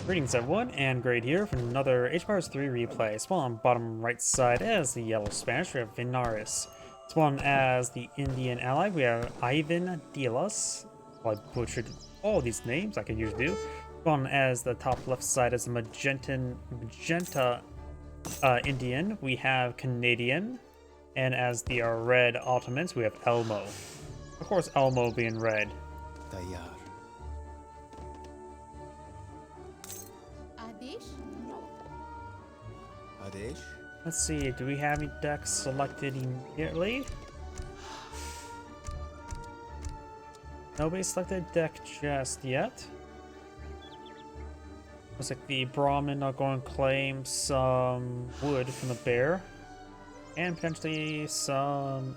Greetings everyone, and Grade here for another H-Powers 3 replay. Spawn on bottom right side as the yellow Spanish, we have Vinares. Spawn as the Indian ally, we have Ivan Dilas. Well, I butchered all these names, like I usually do. Spawn as the top left side as the magenta Indian, we have Canadian. And as the red Ottomans, we have Elmo. Of course, Elmo being red. Let's see, do we have any decks selected immediately? Nobody selected a deck just yet. Looks like the Brahmin are going to claim some wood from the bear. And potentially some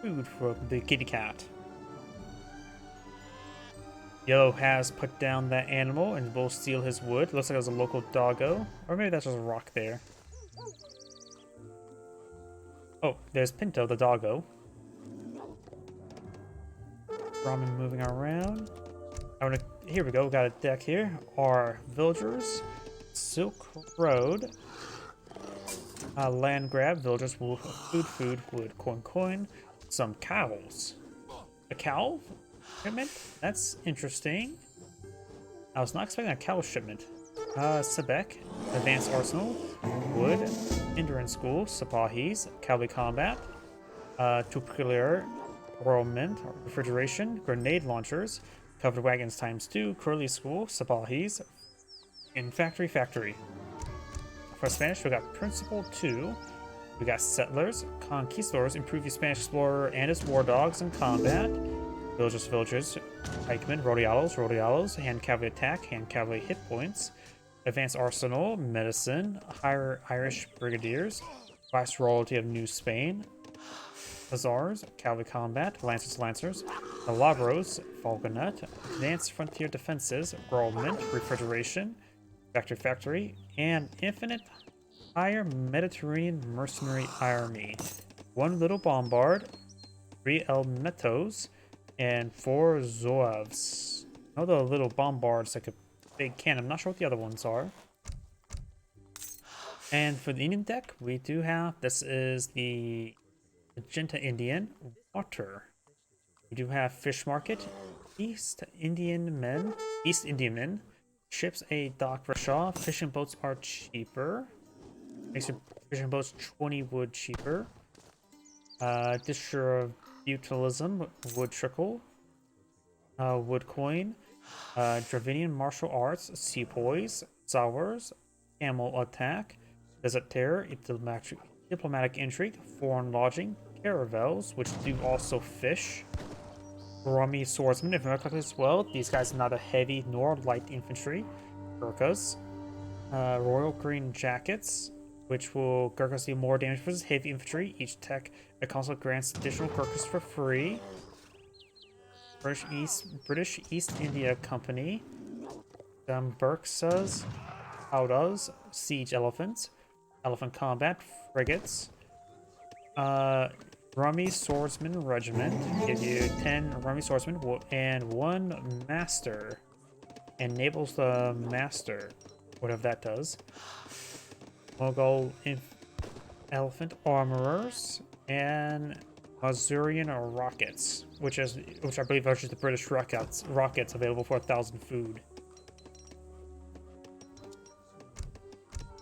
food from the kitty cat. Yellow has put down that animal and will steal his wood. Looks like it was a local doggo. Or maybe that's just a rock there. Oh, there's Pinto, the doggo. Ramen moving around. Here we go, we got a deck here. Our villagers, Silk Road, land grab, villagers, food, wood, coin, some cows. A cow shipment? That's interesting. I was not expecting a cow shipment. Sebek, advanced arsenal, wood, endurance school, Sapahis, cavalry combat, tubular whirlwind, refrigeration, grenade launchers, covered wagons ×2, curly school, Sapahis, and factory. For Spanish, we got principal 2, we got settlers, conquistadors, improve your Spanish explorer and his war dogs in combat, villagers, pikemen, rodealos, hand cavalry attack, hand cavalry hit points, advanced arsenal, medicine, higher Irish brigadiers, viceroyalty of New Spain, hussars, cavalry combat, lancers, alabros, falconet, advanced frontier defenses, whirlwind, refrigeration, factory, and infinite higher Mediterranean mercenary army. 1 little bombard, 3 elmetos, and 4 zouaves. I know the little bombard's like a big cannon. I'm not sure what the other ones are. And for the Indian deck, we do have, this is the Magenta Indian, water. We do have fish market, East Indian men, ships a dock rickshaw, fishing boats are cheaper. Makes your fishing boats 20 wood cheaper. Disher of Brutalism, wood trickle, wood coin, Dravinian martial arts, sepoys, sours, camel attack, desert terror, diplomatic intrigue, foreign lodging, caravels, which do also fish, rummy swordsman, if I remember correctly as well. These guys are neither heavy nor light infantry, Gurkhas, royal green jackets, which will Gurkhas do more damage versus heavy infantry. Each tech that console grants additional Gurkhas for free. British East India Company, Burksas, Howdas, siege elephants, elephant combat, frigates, Rummy Swordsman Regiment, give you 10 Rummy Swordsmen and 1 Master. Enables the Master, whatever that does. Mughal Elephant Armorers, and Mazurian Rockets, which I believe are just the British rockets available for 1,000 food.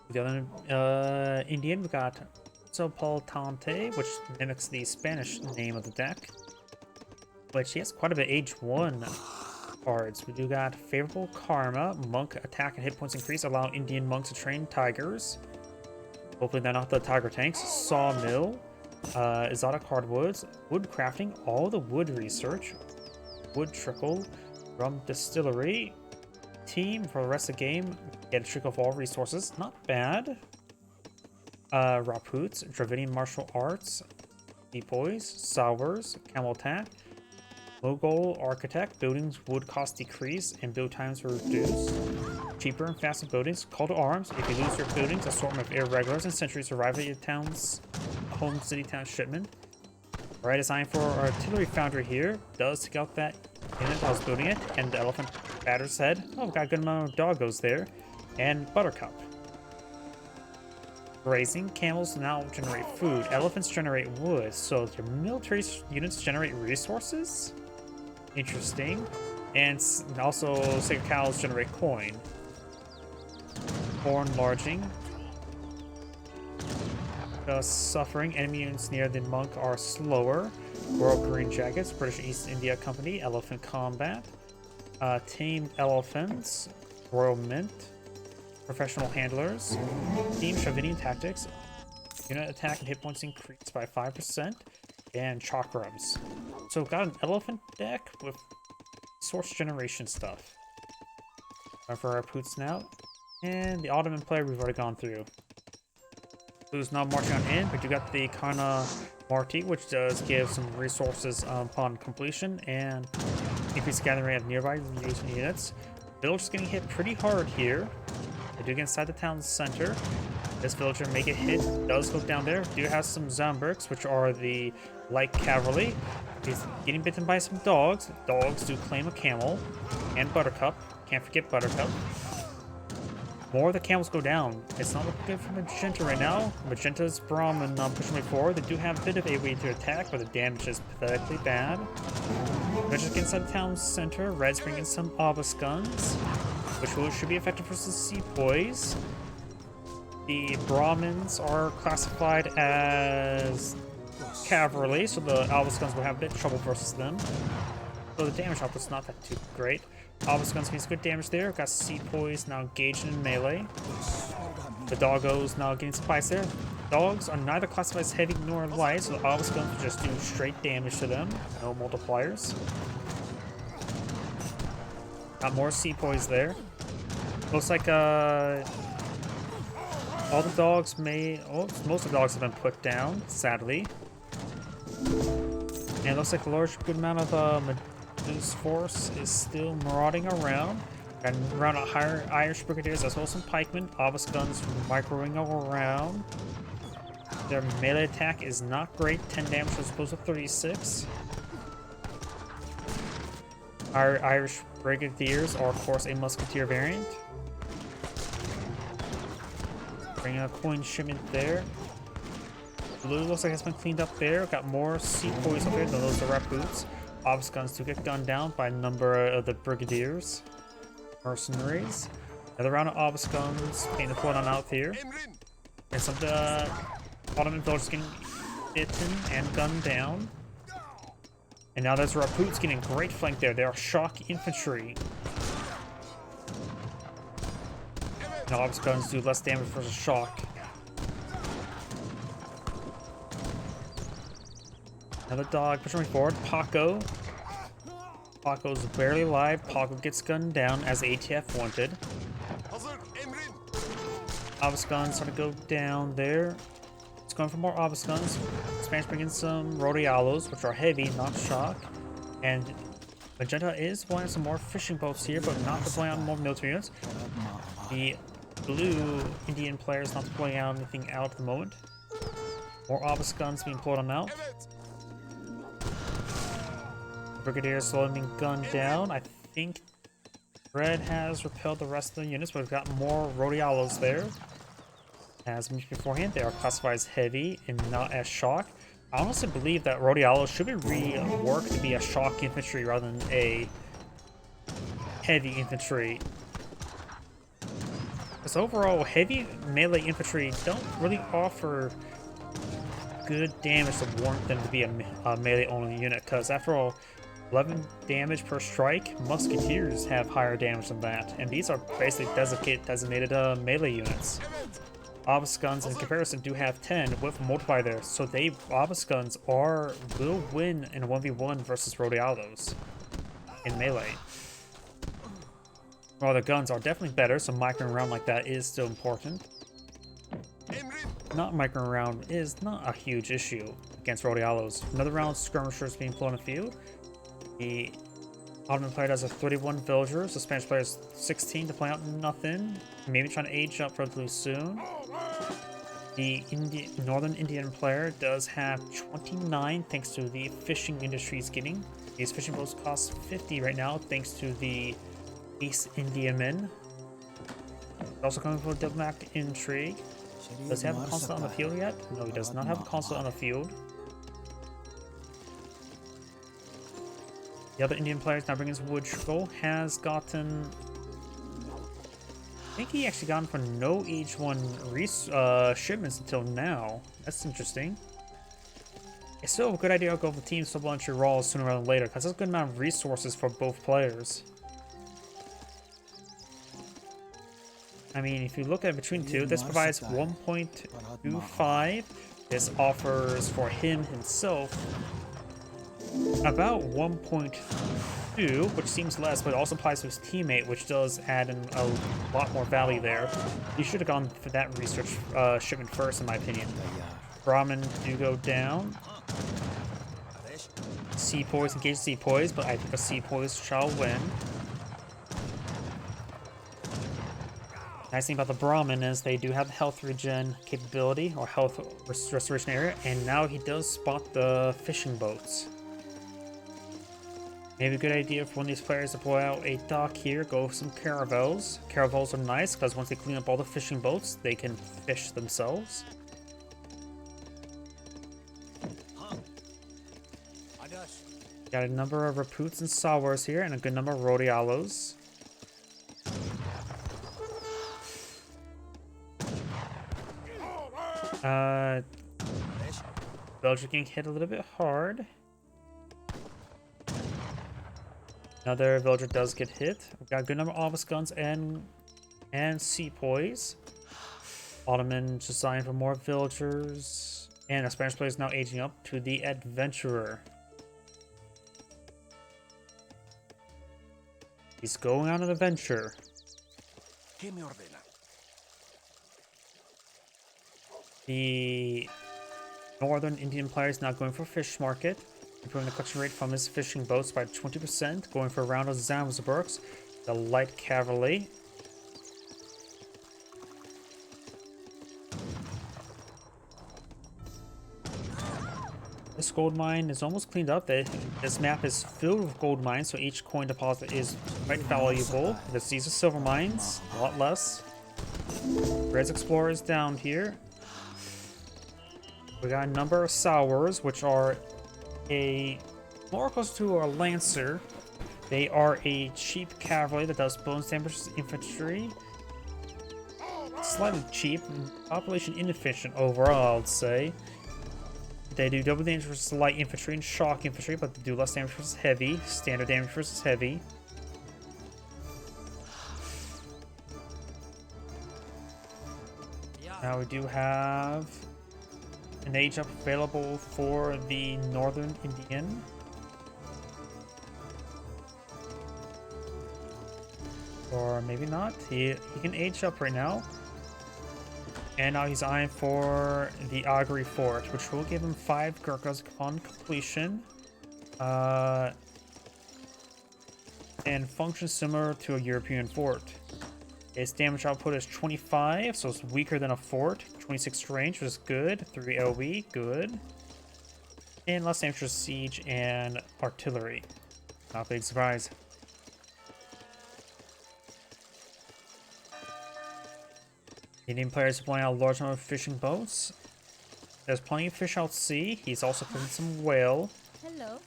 The other Indian, we got Sopaltante, which mimics the Spanish name of the deck, which he has quite a bit Age 1 cards. We do got Favorable Karma, Monk attack and hit points increase, allow Indian monks to train tigers. Hopefully they're not the tiger tanks. Sawmill, exotic hardwoods, wood crafting, all the wood research, wood trickle, rum distillery, team for the rest of the game, get a trick of all resources, not bad. Raputs, Dravinian martial arts, sepoys, sours, camel attack, Mughal architect, buildings wood cost decrease and build times are reduced. Cheaper and faster buildings, call to arms. If you lose your buildings, assortment of irregulars and sentries arrive at your town's home city town shipment. Right, designed for artillery foundry here. Does take out that unit that was building it, and the elephant Batter's Head. Oh, we've got a good amount of doggos there. And Buttercup. Grazing. Camels now generate food. Elephants generate wood. So your military units generate resources? Interesting. And also, sacred cows generate coin. Ore enlarging. Suffering. Enemy units near the monk are slower. Royal Green Jackets. British East India Company. Elephant Combat. Tamed Elephants. Royal Mint. Professional Handlers. Team Shavinian Tactics. Unit attack and hit points increased by 5%. And chakrams. So got an elephant deck with source generation stuff. For our Poots now. And the Ottoman player we've already gone through. Who's not marching on in, but you got the Kana Marti, which does give some resources upon completion and increase gathering of nearby using units. Villagers getting hit pretty hard here. They do get inside the town center. This villager may get hit, does go down there. Do have some Zambergs, which are the light cavalry. He's getting bitten by some dogs. Dogs do claim a camel. And Buttercup. Can't forget Buttercup. More of the camels go down. It's not looking good for Magenta right now. Magenta's Brahmin pushing way forward. They do have a bit of a way to attack, but the damage is pathetically bad. Magenta gets inside the town center. Red's bringing some obelisk guns, which should be effective versus sepoys. The Brahmins are classified as cavalry, so the obelisk guns will have a bit of trouble versus them. So the damage output's not that too great. Obelisk guns means good damage there. Got sepoys now engaged in melee. The doggos now getting some fights there. Dogs are neither classified as heavy nor light, so the obelisk guns will just do straight damage to them. No multipliers. Got more sepoys there. Looks like all the dogs most of the dogs have been put down, sadly. And it looks like a good amount of Medusa's force is still marauding around. Got around a higher Irish brigadiers as well as some pikemen. Obelisk guns microing around. Their melee attack is not great, 10 damage as opposed to 36. Our Irish brigadiers are of course a musketeer variant. Bringing a coin shipment there. Blue looks like it's been cleaned up there. Got more sepoys over there than those direct boots. Obelisk guns do get gunned down by a number of the brigadiers. Mercenaries. Another round of obelisk guns being deployed on out here. And some of the Ottoman villagers getting bitten and gunned down. And now there's Raputs getting great flank there. They are shock infantry. And obelisk guns do less damage versus shock. Another dog pushing forward. Paco. Paco's barely alive. Paco gets gunned down as ATF wanted. Obelisk guns trying to go down there. It's going for more obelisk guns. Spanish bring in some Rodialos, which are heavy, not shock. And Magenta is deploying some more fishing boats here, but not deploying on more military units. The blue Indian player is not deploying out anything out at the moment. More obelisk guns being pulled on out. Brigadier slowly being gunned down. I think Red has repelled the rest of the units, but we've got more Rodialos there. As mentioned beforehand, they are classified as heavy and not as shock. I honestly believe that Rodialos should be reworked to be a shock infantry rather than a heavy infantry. Because overall, heavy melee infantry don't really offer good damage to warrant them to be a melee-only unit. Because after all, 11 damage per strike, musketeers have higher damage than that, and these are basically designated melee units. Obelisk guns in comparison do have 10 with a multiplier there, so obelisk guns will win in a 1v1 versus Rodialos in melee. While the guns are definitely better, so microing around like that is still important. Not microing around is not a huge issue against Rodialos. Another round of skirmishers being pulled in the field. The Ottoman player does a 31 villagers. The Spanish player is 16 to play out nothing. Maybe trying to age up relatively soon. The Northern Indian player does have 29 thanks to the fishing industry he's getting. These fishing boats cost 50 right now thanks to the East Indiaman. Also coming for diplomatic intrigue. Does he have a consulate on the field yet? No, he does not have a consulate on the field. The other Indian players now bringing his wood trickle has gotten. I think he actually gotten for no H1 shipments until now. That's interesting. It's still a good idea to go for team supplementary rolls sooner rather than later, because there's a good amount of resources for both players. I mean, if you look at between two, this provides 1.25. This offers for him himself about 1.2, which seems less, but it also applies to his teammate, which does add in a lot more value there. You should have gone for that research shipment first, in my opinion. Brahmin do go down. Sepoys engage Sepoys, but I think the Sepoys shall win. Nice thing about the Brahmin is they do have the health regen capability, or health restoration area, and now he does spot the fishing boats. Maybe a good idea for one of these players to pull out a dock here, go with some caravels. Caravels are nice because once they clean up all the fishing boats, they can fish themselves. Got a number of Raputs and Sawars here, and a good number of Rodialos. Belgium getting hit a little bit hard. Another villager does get hit. We've got a good number of obelisk guns and sepoys. Ottoman designed for more villagers. And a Spanish player is now aging up to the adventurer. He's going on an adventure. The northern Indian player is now going for fish market, improving the collection rate from his fishing boats by 20%, going for a round of Zamsburgs, the light cavalry. This gold mine is almost cleaned up. This map is filled with gold mines, so each coin deposit is quite valuable. These are silver mines, a lot less. Red's Explorer is down here. We got a number of Sowers, which are more close to a Lancer. They are a cheap cavalry that does bonus damage to infantry. Slightly cheap, population inefficient overall, I would say. They do double damage versus light infantry and shock infantry, but they do less damage versus heavy, standard damage versus heavy. Now we do have an age up available for the Northern Indian. Or maybe not. He can age up right now. And now he's eyeing for the Augury Fort, which will give him 5 Gurkhas upon completion. And functions similar to a European fort. Its damage output is 25, so it's weaker than a fort. 26 range, which is good. 3 LB, good. And less damage for siege and artillery. Not a big surprise. Indian players supplying out a large number of fishing boats. There's plenty of fish out at sea. He's also putting some whale. Hello.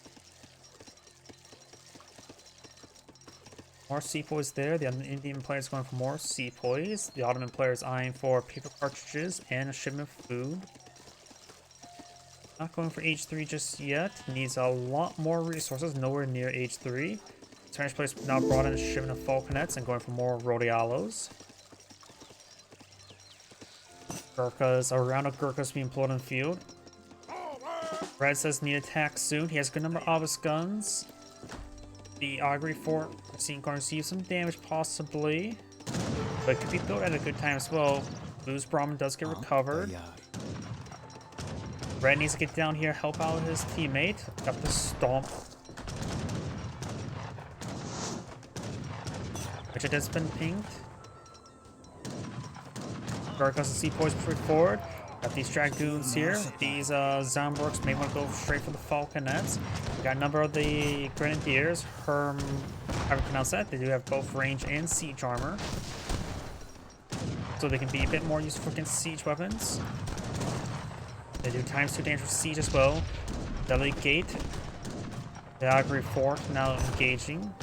More sepoys there. The Indian players going for more sepoys. The Ottoman players eyeing for paper cartridges and a shipment of food. Not going for H3 just yet. Needs a lot more resources. Nowhere near H3. Spanish players now brought in a shipment of falconets and going for more Rodialos. Gurkhas, a round of Gurkhas being employed on the field. Red says need attack soon. He has a good number of obelisk guns. The Augury Fort, seeing going to receive some damage possibly. But it could be built at a good time as well. Blue's Brahmin does get recovered. Red needs to get down here, help out his teammate. Got the stomp. Which it has been pinged. Gurkhas and sepoys push forward. Got these dragoons here. These Zamburgs may want to go straight for the falconets. We got a number of the Grenadiers. How do I pronounce that? They do have both range and siege armor. So they can be a bit more useful against siege weapons. They do ×2 damage for siege as well. Delegate Gate. The Augury Fort now engaging.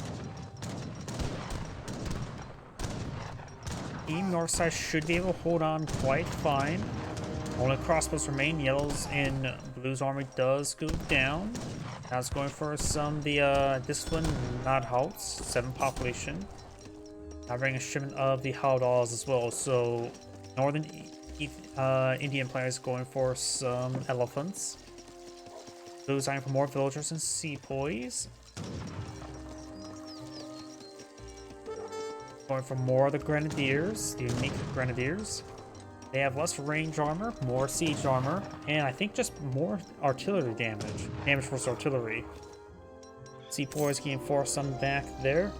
Team Northside should be able to hold on quite fine. Only crossbows remain. Yellows and blues army does go down. Now it's going for some of the discipline, not halts, 7 population. Now bringing a shipment of the Howdahs as well. So northern Indian players going for some elephants. Blues eyeing for more villagers and sepoys. Going for more of the Grenadiers, the unique Grenadiers. They have less range armor, more siege armor, and I think just more artillery damage. Damage versus artillery. Sepoys can force some back there.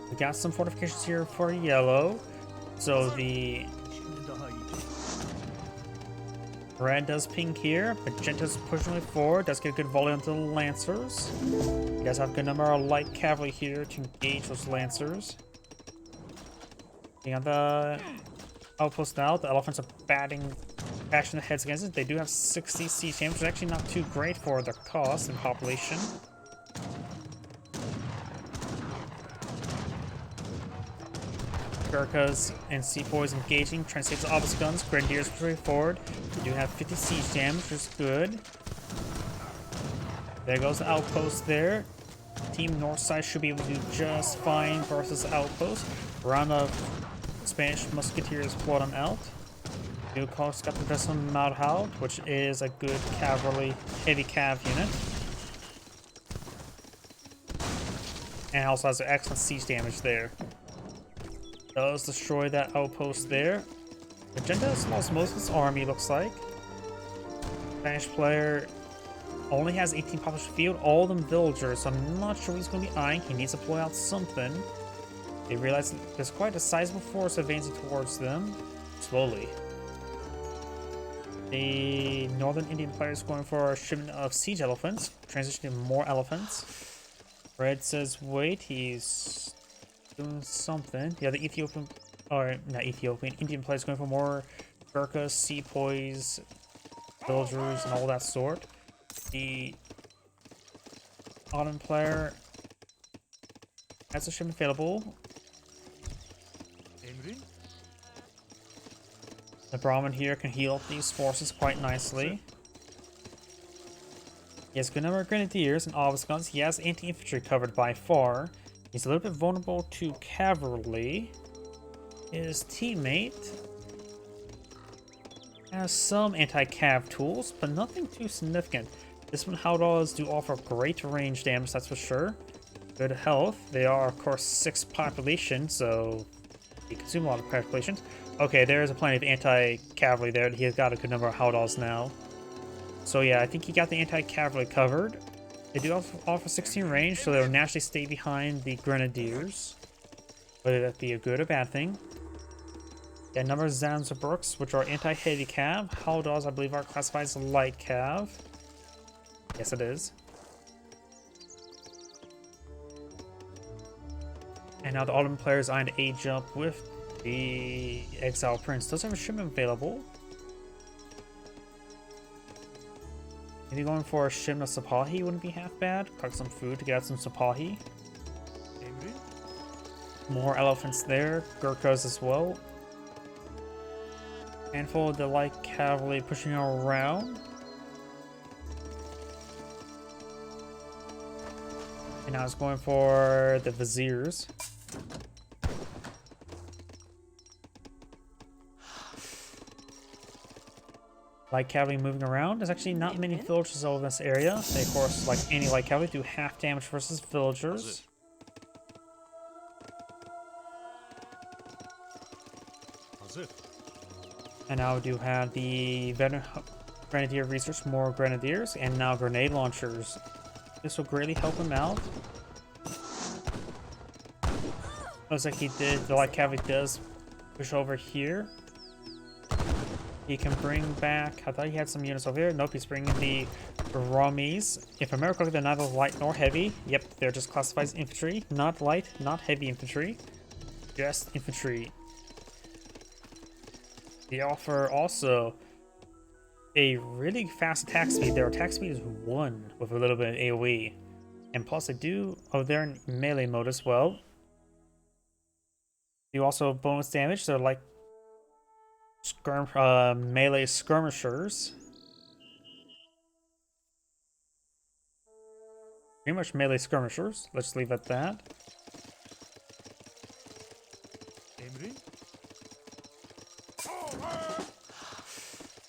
We got some fortifications here for yellow. So the red does pink here. Magenta's pushing it forward. Does get a good volley onto the Lancers. You guys have a good number of light cavalry here to engage those Lancers. On the outpost now, the elephants are bashing the heads against it. They do have 60 siege damage, which is actually not too great for their cost and population. Gurkhas and sepoys engaging, trying to save the obelisk guns. Grenadiers pushing forward. They do have 50 siege damage, which is good. There goes the outpost there. Team Northside should be able to do just fine versus outpost. Round of Spanish musketeers brought them out. You of course got the vessel Malhout, which is a good cavalry, heavy cav unit. And also has excellent siege damage there. Does destroy that outpost there. Magenta has lost most of his army, looks like. Spanish player only has 18 population field, all of them villagers, so I'm not sure what he's going to be eyeing. He needs to pull out something. They realize that there's quite a sizable force advancing towards them, slowly. The northern Indian player is going for a shipment of siege elephants, transitioning to more elephants. Red says wait, he's doing something. Yeah, the Ethiopian, or not Ethiopian, Indian player is going for more Gurkhas, sepoys, villagers, and all that sort. The Ottoman player has a shipment available. The Brahmin here can heal up these forces quite nicely. He has a good number of Grenadiers and obelisk guns. He has anti-infantry covered by far. He's a little bit vulnerable to cavalry. His teammate has some anti-cav tools, but nothing too significant. This one Howdahs do offer great range damage, that's for sure. Good health. They are, of course, 6 population, so they consume a lot of population. Okay, there is a plenty of anti-cavalry there. He has got a good number of Howdahs now. So yeah, I think he got the anti-cavalry covered. They do offer 16 range, so they'll naturally stay behind the Grenadiers. Whether that be a good or bad thing. Yeah, a number of Zanzibruks, which are anti-heavy cav. Howdahs, I believe, are classified as light cav. Yes, it is. And now the Ottoman player is eyeing to age up with the Exile Prince. Does have a shipment available. Maybe going for a shipment of Sapahi wouldn't be half bad. Cook some food to get out some Sapahi. More elephants there. Gurkhas as well. Handful of the light cavalry pushing around. And now it's going for the Viziers. Light cavalry moving around. There's actually not many villagers over this area. They, of course, like any light cavalry, do half damage versus villagers. And now we do have the veteran Grenadier research, more Grenadiers, and now grenade launchers. This will greatly help him out. Looks like he did. The light cavalry does push over here. He can bring back... I thought he had some units over here. Nope, he's bringing the Romies. If America, they're neither light nor heavy. Yep, they're just classified as infantry. Not light, not heavy infantry. Just infantry. They offer also a really fast attack speed. Their attack speed is 1 with a little bit of AoE. And plus they do... Oh, they're in melee mode as well. They also bonus damage. They're like melee skirmishers. Pretty much melee skirmishers. Let's leave it at that.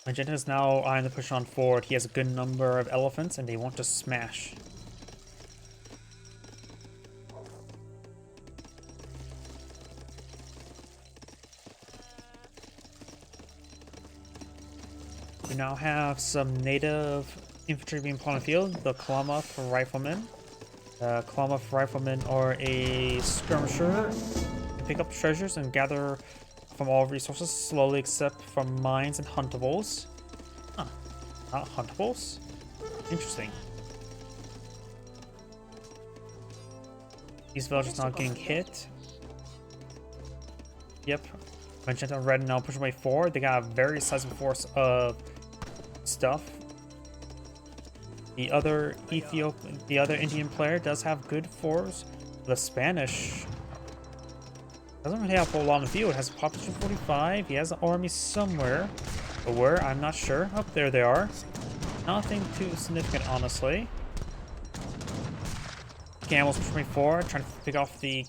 Magenta is now eyeing the push on forward. He has a good number of elephants and they want to smash. We now have some native infantry being put on the field. The Klamath Riflemen. Klamath Riflemen are a skirmisher. They pick up treasures and gather from all resources slowly except from mines and huntables. Huh. Not huntables? Interesting. These villagers not getting hit. Yep. Magenta and Red now push away forward. They got a very sizable force of stuff. The other Indian player does have good force. The Spanish doesn't really have a whole lot on the field. It has a population of 45. He has an army somewhere. But where? I'm not sure. Oh, there they are. Nothing too significant, honestly. Camels pushing forward, trying to pick off the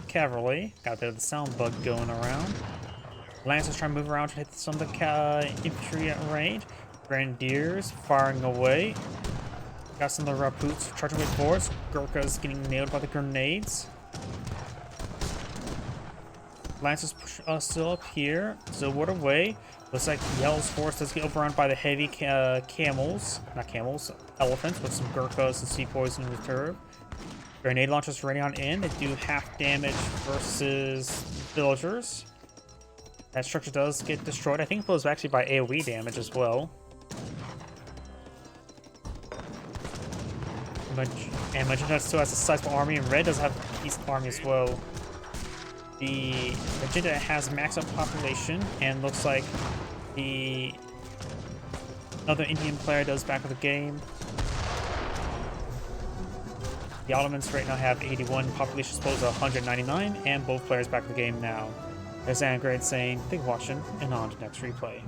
cavalry. Got a bit of the sound bug going around. Lancers trying to move around to hit some of the infantry at range. Grenadiers firing away. Got some of the Raputs charging way forward. Gurkhas getting nailed by the grenades. Lancers push still up here. So what away. Looks like Yellow's force does get overrun by the heavy camels. Not camels, elephants with some Gurkhas and sepoys in reserve. Grenade launchers ready on in. They do half damage versus villagers. That structure does get destroyed. I think it was actually by AoE damage as well. And Magenta still has a sizable army, and Red does have a decent army as well. The Magenta has maxed out population, and looks like the other Indian player does back of the game. The Ottomans right now have 81, population exposed to 199, and both players back of the game now. There's Angrade saying, thanks for watching, and on to next replay.